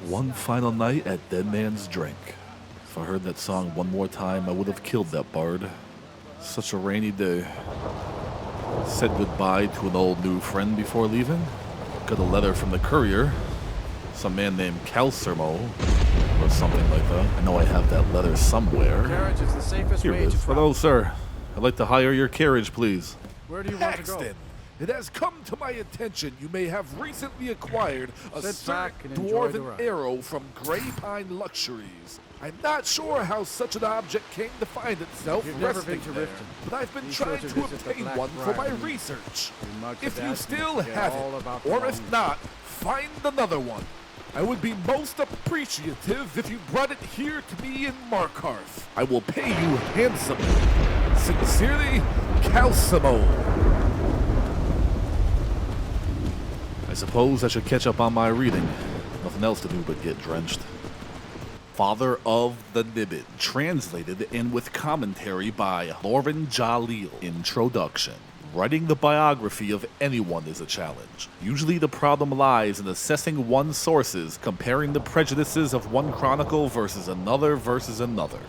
One final night at Dead Man's Drink. If I heard that song one more time, I would have killed that bard. Such a rainy day. Said goodbye to an old new friend before leaving. Got a letter from the courier. Some man named Calcermo, or something like that. I know I have that letter somewhere. Carriage is the safest Here way it is. to travel. Hello, sir. I'd like to hire your carriage, please. Where do you want to Paxton, go? it has come to my attention you may have recently acquired a Sit certain back and enjoy the dwarven ride. arrow from Grey Pine Luxuries. I'm not sure how such an object came to find itself You've never resting been to there, Riften. but I've been Be trying sure to to visit the obtain Black one for my Friar. research. You mark If the you dad, still forget have all it, about the or long- if not, find another one. I would be most appreciative if you brought it here to me in Markarth. I will pay you handsomely. Sincerely, Calcimo. I suppose I should catch up on my reading. Nothing else to do but get drenched. Father of the Nibbin, translated and with commentary by Lauren Jalil. Introduction. Writing the biography of anyone is a challenge. Usually the problem lies in assessing one's sources, comparing the prejudices of one chronicle versus another.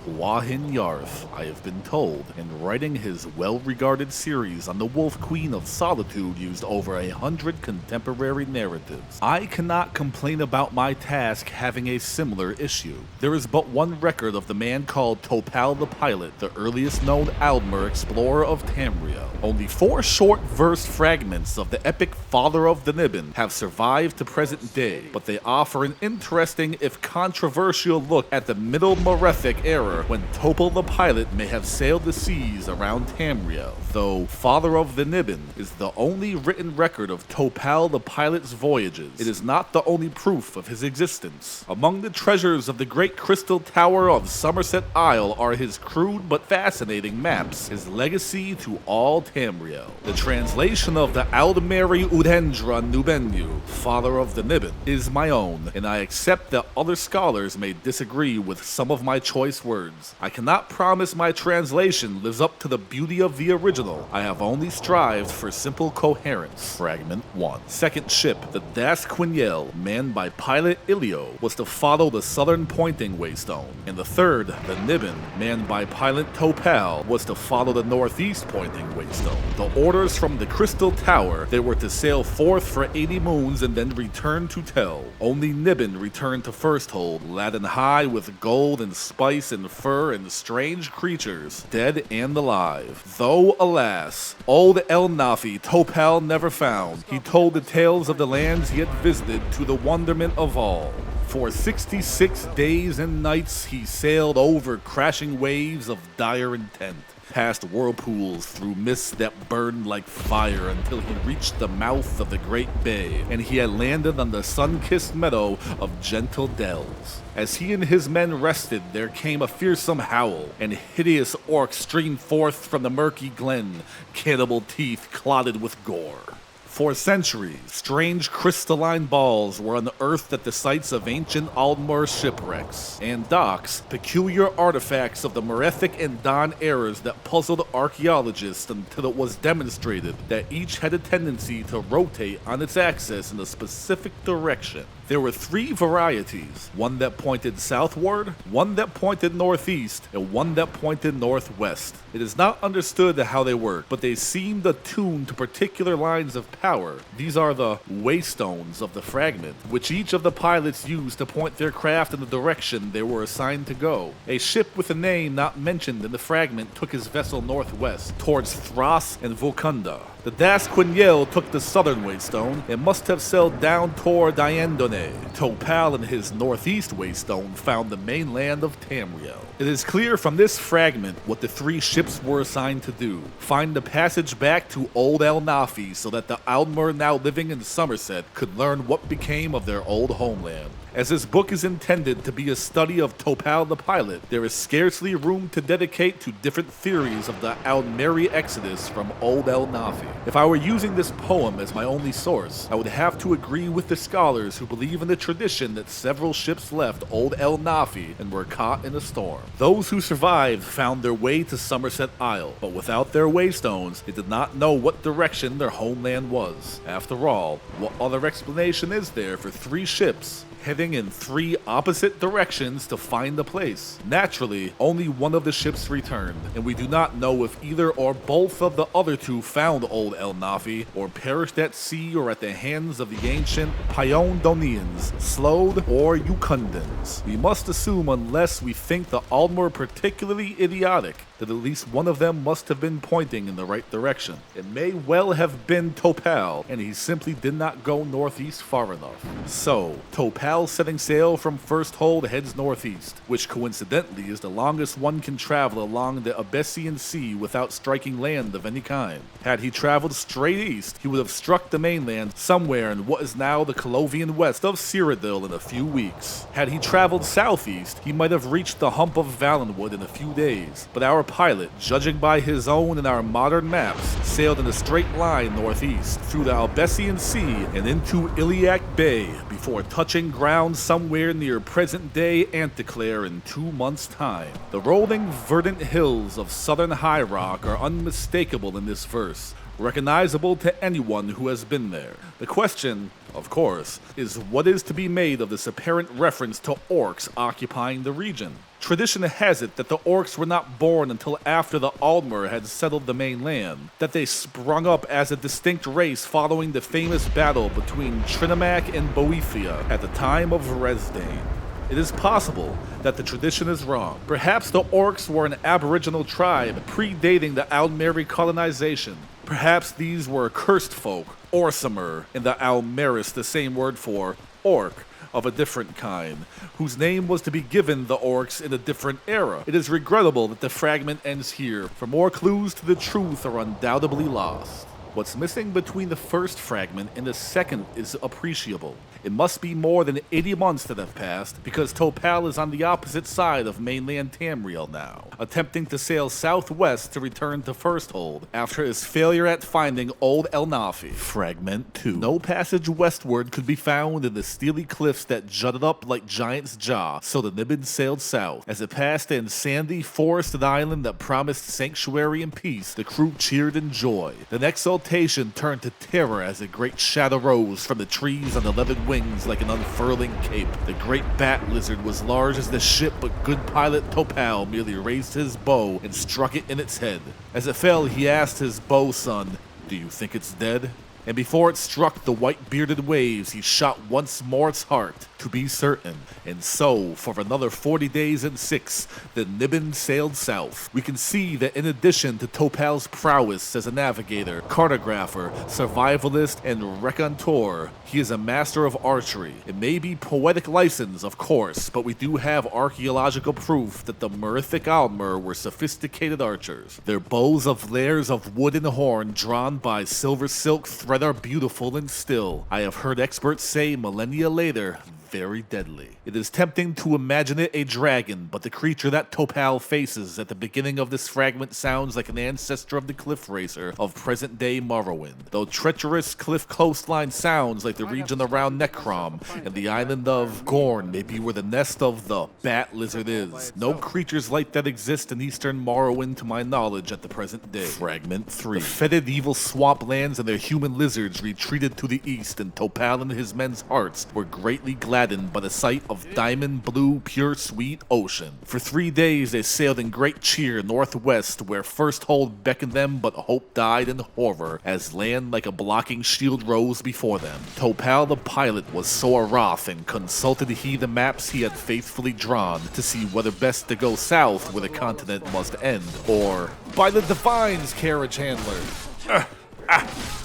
Wahin Yarth, I have been told, in writing his well-regarded series on the Wolf Queen of Solitude, used over 100 contemporary narratives. I cannot complain about my task having a similar issue. There is but one record of the man called Topal the Pilot, the earliest known Aldmer explorer of Tamriel. Only 4 short verse fragments of the epic Father of the Nibbin have survived to present day, but they offer an interesting, if controversial, look at the Middle Morethic era when Topal the Pilot may have sailed the seas around Tamriel, though Father of the Nibbin is the only written record of Topal the Pilot's voyages. It is not the only proof of his existence. Among the treasures of the Great Crystal Tower of Somerset Isle are his crude but fascinating maps, his legacy to all Tamriel. The translation of the Aldmeri Udhendra Nubenyu, Father of the Nibbin, is my own, and I accept that other scholars may disagree with some of my choice words. I cannot promise my translation lives up to the beauty of the original. I have only strived for simple coherence. Fragment 1. Second ship, the Das Quiniel, manned by pilot Ilio, was to follow the southern pointing waystone, and the third, the Nibbin, manned by pilot Topal, was to follow the northeast pointing waystone. The orders from the Crystal Tower, they were to sail forth for 80 moons and then return to Tel. Only Nibbin returned to Firsthold, laden high with gold and spice and fur and strange creatures, dead and alive. Though, alas, old El Nafi Topal never found, he told the tales of the lands he had visited to the wonderment of all. For 66 days and nights he sailed over crashing waves of dire intent, past whirlpools through mists that burned like fire until he reached the mouth of the great bay, and he had landed on the sun-kissed meadow of gentle dells. As he and his men rested, there came a fearsome howl, and hideous orcs streamed forth from the murky glen, cannibal teeth clotted with gore. For centuries, strange crystalline balls were unearthed at the sites of ancient Aldmar shipwrecks and docks, peculiar artifacts of the Merethic and Don eras that puzzled archaeologists until it was demonstrated that each had a tendency to rotate on its axis in a specific direction. There were 3 varieties, one that pointed southward, one that pointed northeast, and one that pointed northwest. It is not understood how they work, but they seemed attuned to particular lines of power. These are the waystones of the fragment, which each of the pilots used to point their craft in the direction they were assigned to go. A ship with a name not mentioned in the fragment took his vessel northwest, towards Thras and Volkunda. The Das Quiniel took the southern waystone and must have sailed down toward Diandone. Topal and his northeast waystone found the mainland of Tamriel. It is clear from this fragment what the 3 ships were assigned to do: find the passage back to Old El Nafi so that the Aldmer now living in Somerset could learn what became of their old homeland. As this book is intended to be a study of Topal the Pilot, there is scarcely room to dedicate to different theories of the Aldmeri exodus from Old El Nafi. If I were using this poem as my only source, I would have to agree with the scholars who believe in the tradition that several ships left Old El Nafi and were caught in a storm. Those who survived found their way to Somerset Isle, but without their waystones, they did not know what direction their homeland was. After all, what other explanation is there for 3 ships heading in 3 opposite directions to find the place? Naturally, only one of the ships returned, and we do not know if either or both of the other 2 found Old El Nafi, or perished at sea or at the hands of the ancient Pyondonians, Slode, or Ukundans. We must assume, unless we think the Aldmer particularly idiotic, that at least one of them must have been pointing in the right direction. It may well have been Topal, and he simply did not go northeast far enough. So, Topal setting sail from First Hold heads northeast, which coincidentally is the longest one can travel along the Abessian Sea without striking land of any kind. Had he traveled straight east, he would have struck the mainland somewhere in what is now the Colovian west of Cyrodiil in a few weeks. Had he traveled southeast, he might have reached the hump of Valenwood in a few days, but our pilot, judging by his own and our modern maps, sailed in a straight line northeast through the Albessian Sea and into Iliac Bay before touching ground somewhere near present-day Anticlair in 2 months' time. The rolling, verdant hills of southern High Rock are unmistakable in this verse, recognizable to anyone who has been there. The question, of course, is what is to be made of this apparent reference to orcs occupying the region? Tradition has it that the orcs were not born until after the Aldmer had settled the mainland, that they sprung up as a distinct race following the famous battle between Trinamac and Boethia at the time of Resdane. It is possible that the tradition is wrong. Perhaps the orcs were an aboriginal tribe predating the Aldmeri colonization. Perhaps these were cursed folk, Orsimer, in the Almeris, the same word for orc, of a different kind, whose name was to be given the orcs in a different era. It is regrettable that the fragment ends here, for more clues to the truth are undoubtedly lost. What's missing between the first fragment and the second is appreciable. It must be more than 80 months that have passed, because Topal is on the opposite side of mainland Tamriel now, attempting to sail southwest to return to First Hold after his failure at finding Old El Nafi. Fragment 2. No passage westward could be found in the steely cliffs that jutted up like Giant's Jaw, so the Nibbin sailed south. As it passed an sandy, forested island that promised sanctuary and peace, the crew cheered in joy. Then exultation turned to terror as a great shadow rose from the trees on the leathered wings like an unfurling cape. The great bat lizard was large as the ship, but good pilot Topal merely raised his bow and struck it in its head. As it fell, he asked his bow son, "Do you think it's dead?" And before it struck the white-bearded waves, he shot once more its heart, to be certain. And so, for another 40 days and 6, the Nibbin sailed south. We can see that in addition to Topal's prowess as a navigator, cartographer, survivalist, and raconteur, he is a master of archery. It may be poetic license, of course, but we do have archaeological proof that the Merithic Aldmer were sophisticated archers. Their bows of layers of wood and horn drawn by silver silk thread are beautiful and still, I have heard experts say millennia later, very deadly. It is tempting to imagine it a dragon, but the creature that Topal faces at the beginning of this fragment sounds like an ancestor of the cliff racer of present-day Morrowind, though treacherous cliff coastline sounds like the region around Necrom and the island of Gorn may be where the nest of the bat lizard is. No creatures like that exist in eastern Morrowind to my knowledge at the present day. Fragment 3. The fetid evil swamplands and their human lizards retreated to the east, and Topal and his men's hearts were greatly gladdened by the sight of diamond blue, pure sweet ocean. For 3 days they sailed in great cheer northwest, where First Hold beckoned them, but hope died in horror as land like a blocking shield rose before them. Topal the pilot was sore wroth, and consulted he the maps he had faithfully drawn to see whether best to go south where the continent must end, or by the divines, carriage handler.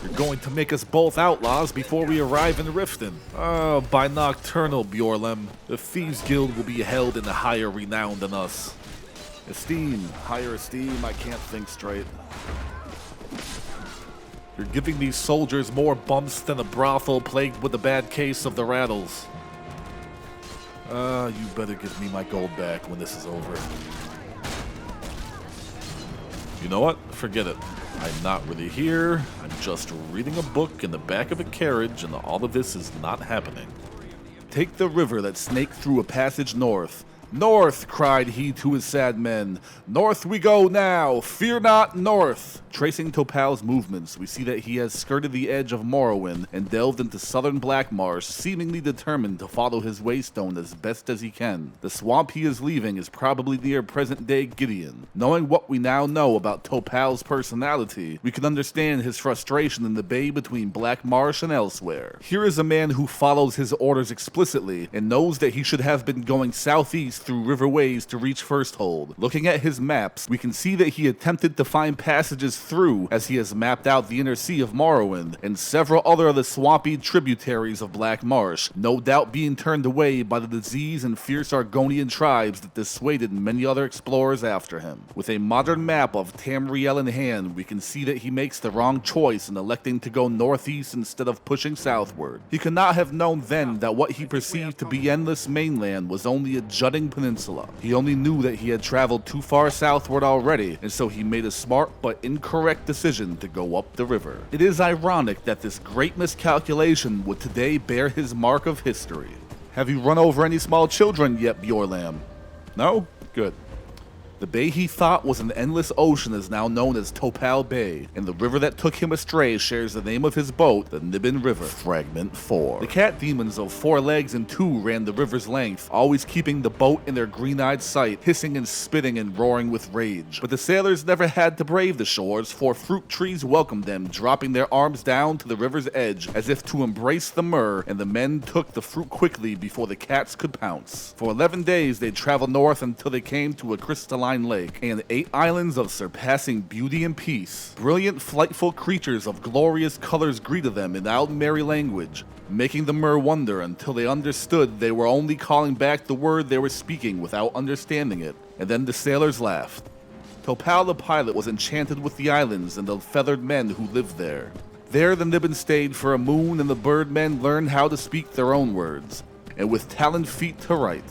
You're going to make us both outlaws before we arrive in Riften. By Nocturnal, Bjorlem. The Thieves Guild will be held in a higher renown than us. Esteem, higher esteem, I can't think straight. You're giving these soldiers more bumps than a brothel plagued with a bad case of the rattles. You better give me my gold back when this is over. You know what? Forget it. I'm not really here. I'm just reading a book in the back of a carriage, and all of this is not happening. Take the river that snaked through a passage north. North, cried he to his sad men. North we go now, fear not north. Tracing Topal's movements, we see that he has skirted the edge of Morrowind and delved into southern Black Marsh, seemingly determined to follow his waystone as best as he can. The swamp he is leaving is probably near present-day Gideon. Knowing what we now know about Topal's personality, we can understand his frustration in the bay between Black Marsh and elsewhere. Here is a man who follows his orders explicitly and knows that he should have been going southeast through riverways to reach Firsthold. Looking at his maps, we can see that he attempted to find passages through as he has mapped out the inner sea of Morrowind and several other of the swampy tributaries of Black Marsh, no doubt being turned away by the disease and fierce Argonian tribes that dissuaded many other explorers after him. With a modern map of Tamriel in hand, we can see that he makes the wrong choice in electing to go northeast instead of pushing southward. He could not have known then that what he perceived to be endless mainland was only a jutting peninsula. He only knew that he had traveled too far southward already, and so he made a smart but incorrect decision to go up the river. It is ironic that this great miscalculation would today bear his mark of history. Have you run over any small children yet, Bjorlam? No? Good. The bay he thought was an endless ocean is now known as Topal Bay, and the river that took him astray shares the name of his boat, the Niben River. Fragment 4. The cat demons of 4 legs and 2 ran the river's length, always keeping the boat in their green-eyed sight, hissing and spitting and roaring with rage. But the sailors never had to brave the shores, for fruit trees welcomed them, dropping their arms down to the river's edge as if to embrace the myrrh, and the men took the fruit quickly before the cats could pounce. For 11 days they traveled north until they came to a crystalline lake and 8 islands of surpassing beauty and peace. Brilliant, flightful creatures of glorious colors greeted them in loud, merry language, making the Mer wonder until they understood they were only calling back the word they were speaking without understanding it. And then the sailors laughed. Topal the pilot was enchanted with the islands and the feathered men who lived there. There the Niben stayed for a moon, and the birdmen learned how to speak their own words, and with talent feet to write.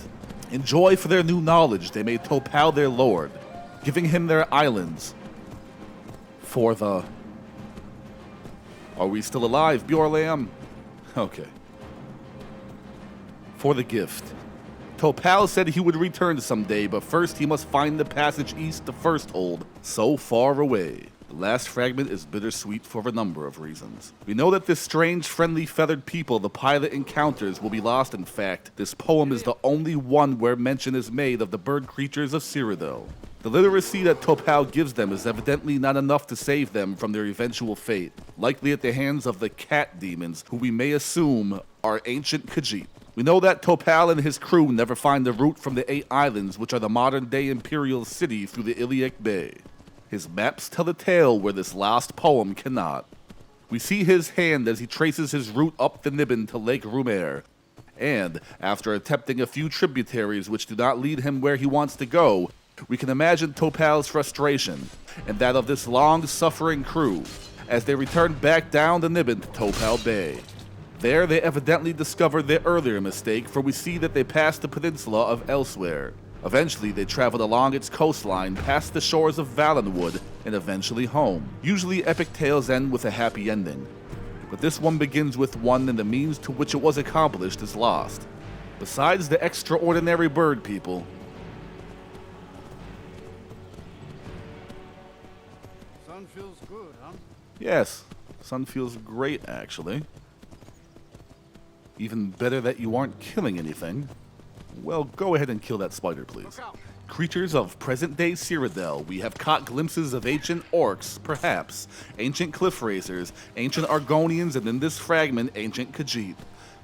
In joy for their new knowledge, they made Topal their lord, giving him their islands for the... Are we still alive, Bjorlam? Okay. For the gift. Topal said he would return someday, but first he must find the passage east to Firsthold, so far away. The last fragment is bittersweet for a number of reasons. We know that this strange, friendly, feathered people the pilot encounters will be lost. In fact, this poem is the only one where mention is made of the bird creatures of Cyrodiil. The literacy that Topal gives them is evidently not enough to save them from their eventual fate, likely at the hands of the cat demons, who we may assume are ancient Khajiit. We know that Topal and his crew never find the route from the 8 islands, which are the modern-day imperial city, through the Iliac Bay. His maps tell a tale where this last poem cannot. We see his hand as he traces his route up the Niben to Lake Rumer, and, after attempting a few tributaries which do not lead him where he wants to go, we can imagine Topal's frustration, and that of this long-suffering crew, as they return back down the Niben to Topal Bay. There they evidently discovered their earlier mistake, for we see that they passed the peninsula of Elsewhere. Eventually, they traveled along its coastline, past the shores of Valenwood, and eventually home. Usually, epic tales end with a happy ending, but this one begins with one, and the means to which it was accomplished is lost. Besides the extraordinary bird people, Sun feels good, huh? yes, sun feels great, actually. Even better that you aren't killing anything. Well, go ahead and kill that spider, please. Creatures of present-day Cyrodiil, we have caught glimpses of ancient orcs, perhaps, ancient cliff racers, ancient Argonians, and in this fragment, ancient Khajiit.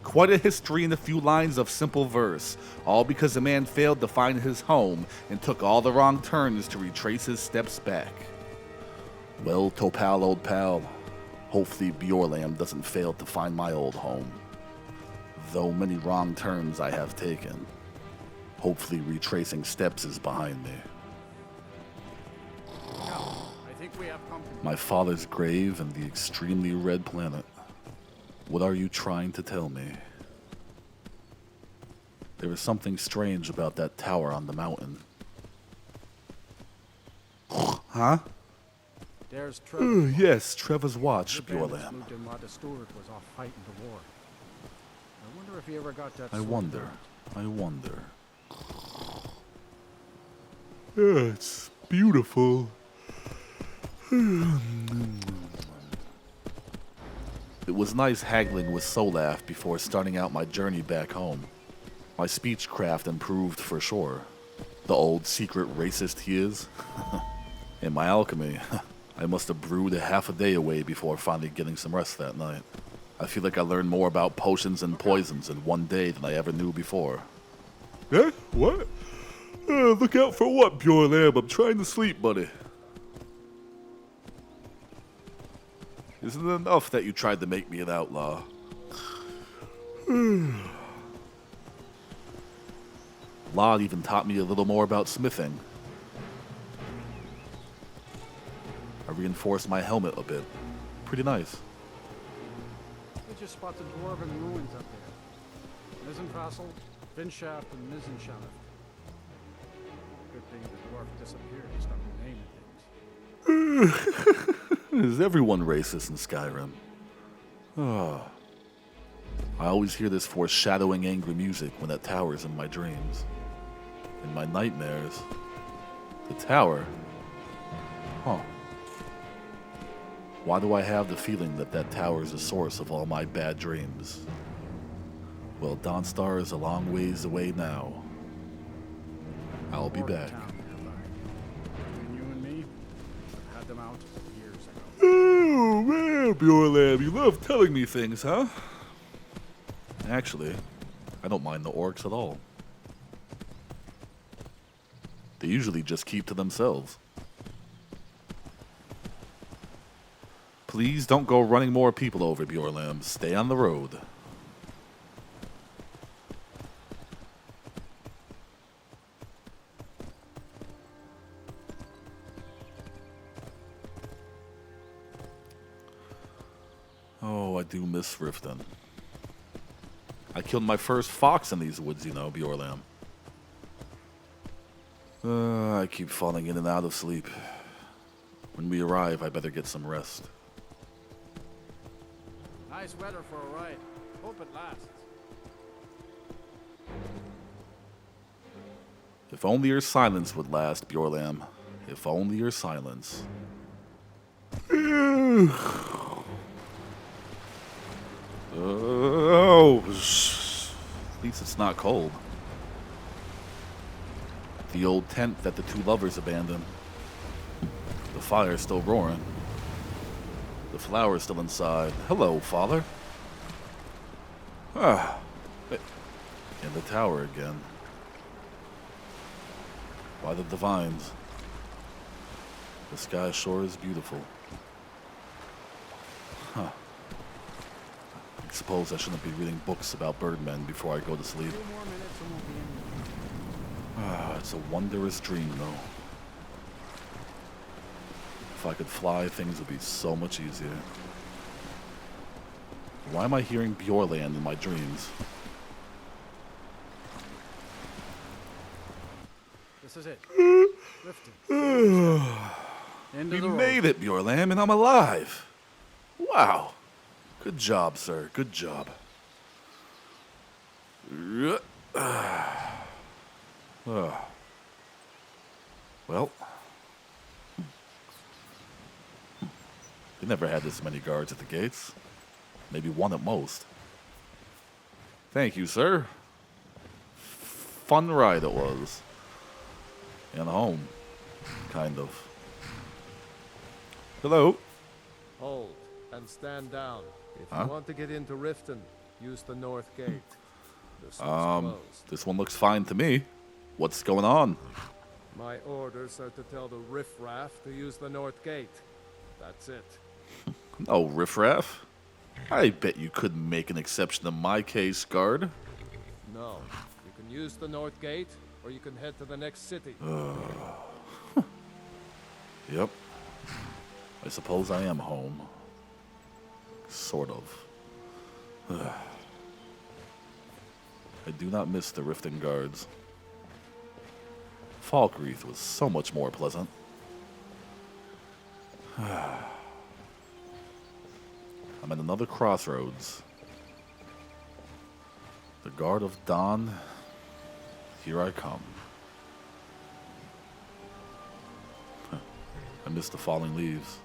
Quite a history in a few lines of simple verse, all because a man failed to find his home and took all the wrong turns to retrace his steps back. Well, Topal, old pal, hopefully Bjorlam doesn't fail to find my old home. Though many wrong turns I have taken, hopefully retracing steps is behind me. I think we have company. My father's grave and the extremely red planet. What are you trying to tell me? There is something strange about that tower on the mountain. Huh? There's Trevor. Yes, Trevor's watch, The Pure bandits Lamb. moved in while the steward was off fighting the war. I wonder if he ever got that I sword wonder. back. I wonder. Yeah, it's beautiful. It was nice haggling with Solaf before starting out my journey back home. My speechcraft improved for sure. The old secret racist he is. And my alchemy. I must have brewed half a day away before finally getting some rest that night. I feel like I learned more about potions and poisons in one day than I ever knew before. Eh? What? Look out for what, Pure Lamb? I'm trying to sleep, buddy. Isn't it enough that you tried to make me an outlaw? Lod even taught me a little more about smithing. I reinforced my helmet a bit. Pretty nice. We just spotted dwarven ruins up there. Mizenfasel, Vinshaft, and Mizenshaft. Good thing the dwarf disappeared and stopped naming things. Is everyone racist in Skyrim? Ah. I always hear this foreshadowing angry music when that tower's in my dreams. In my nightmares. The tower? Huh. Why do I have the feeling that that tower is the source of all my bad dreams? Well, Dawnstar is a long ways away now. I'll be back. Between you and me, I've had them out years ago. Oh, man, Pure Lamb, you love telling me things, huh? Actually, I don't mind the orcs at all. They usually just keep to themselves. Please don't go running more people over, Pure Lamb. Stay on the road. Oh, I do miss Riften. I killed my first fox in these woods, you know, Pure Lamb. I keep falling in and out of sleep. When we arrive, I better get some rest. Nice weather for a ride. Hope it lasts. If only your silence would last, Pure Lamb. If only your silence. Oh, at least it's not cold. The old tent that the two lovers abandoned. The fire's still roaring. The flower's still inside. Hello, father. Ah, in the tower again. By the divines. The sky sure is beautiful. Huh. I suppose I shouldn't be reading books about birdmen before I go to sleep. 2 more minutes and we'll be in. Ah, it's a wondrous dream, though. If I could fly, things would be so much easier. Why am I hearing Bjorland in my dreams? This is it. Riften. End We of the road. made it, Bjorland, and I'm alive. Wow. Good job, sir. Good job. Well, we never had this many guards at the gates. Maybe one at most. Thank you, sir. Fun ride it was. And home, kind of. Hello. Hold and stand down. If Huh? you want to get into Riften, use the north gate. This one's closed. This one looks fine to me. What's going on? My orders are to tell the riffraff to use the north gate. That's it. No, riffraff. I bet you couldn't make an exception in my case, guard. No. You can use the north gate, or you can head to the next city. Yep. I suppose I am home. Sort of. I do not miss the Riften guards. Falkreath was so much more pleasant. I'm at another crossroads. The Guard of Dawn, here I come. I miss the falling leaves.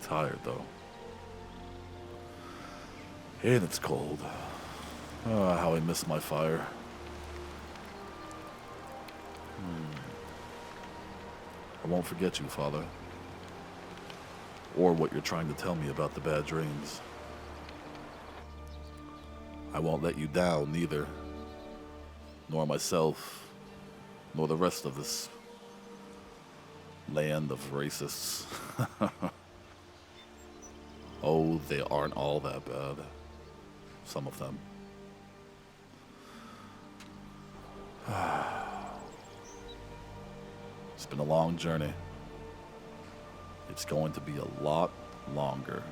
Tired though. And it's cold. Ah, how I miss my fire. I won't forget you, Father. Or what you're trying to tell me about the bad dreams. I won't let you down, neither. Nor myself, nor the rest of this land of racists. Oh, they aren't all that bad. Some of them. It's been a long journey. It's going to be a lot longer.